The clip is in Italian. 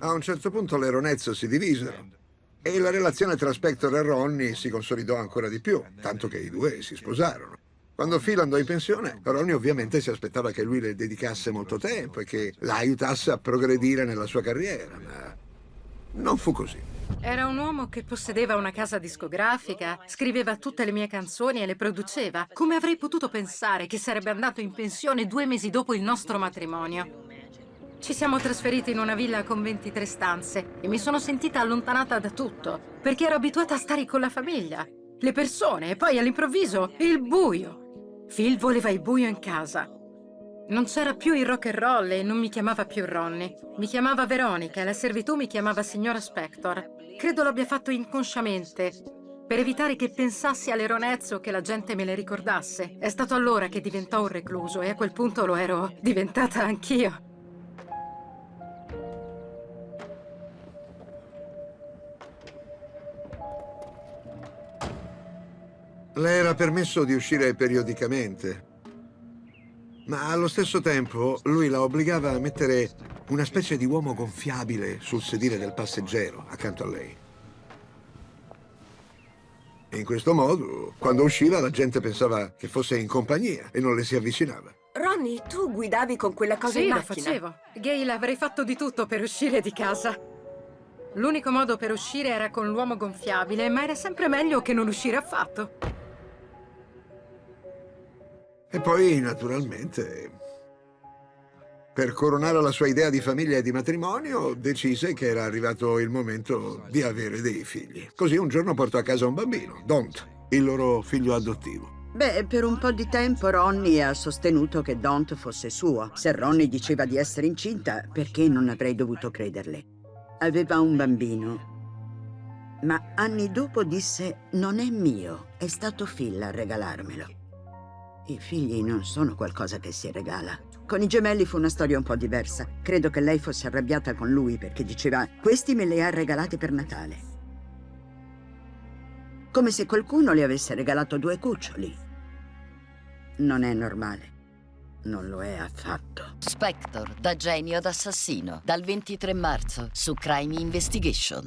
A un certo punto le Ronezzo si divisero e la relazione tra Spector e Ronnie si consolidò ancora di più, tanto che i due si sposarono. Quando Phil andò in pensione, Ronnie ovviamente si aspettava che lui le dedicasse molto tempo e che la aiutasse a progredire nella sua carriera, ma non fu così. Era un uomo che possedeva una casa discografica, scriveva tutte le mie canzoni e le produceva. Come avrei potuto pensare che sarebbe andato in pensione 2 mesi dopo il nostro matrimonio? Ci siamo trasferiti in una villa con 23 stanze e mi sono sentita allontanata da tutto, perché ero abituata a stare con la famiglia, le persone e poi all'improvviso il buio. Phil voleva il buio in casa. Non c'era più il rock and roll e non mi chiamava più Ronnie. Mi chiamava Veronica e la servitù mi chiamava signora Spector. Credo l'abbia fatto inconsciamente, per evitare che pensassi alle Ronezzo o che la gente me le ricordasse. È stato allora che diventò un recluso e a quel punto lo ero diventata anch'io. Le era permesso di uscire periodicamente, ma allo stesso tempo lui la obbligava a mettere una specie di uomo gonfiabile sul sedile del passeggero accanto a lei. In questo modo, quando usciva, la gente pensava che fosse in compagnia e non le si avvicinava. Ronnie, tu guidavi con quella cosa Sì, in lo macchina? facevo. Gail, avrei fatto di tutto per uscire di casa. L'unico modo per uscire era con l'uomo gonfiabile, ma era sempre meglio che non uscire affatto. E poi, naturalmente, per coronare la sua idea di famiglia e di matrimonio, decise che era arrivato il momento di avere dei figli. Così un giorno portò a casa un bambino, Don't, il loro figlio adottivo. Beh, per un po' di tempo Ronnie ha sostenuto che Don't fosse suo. Se Ronnie diceva di essere incinta, perché non avrei dovuto crederle? Aveva un bambino. Ma anni dopo disse: non è mio, è stato Phil a regalarmelo. I figli non sono qualcosa che si regala. Con i gemelli fu una storia un po' diversa. Credo che lei fosse arrabbiata con lui perché diceva: questi me li ha regalati per Natale. Come se qualcuno le avesse regalato 2 cuccioli. Non è normale. Non lo è affatto. Spector, da genio ad assassino, dal 23 marzo su Crime Investigation.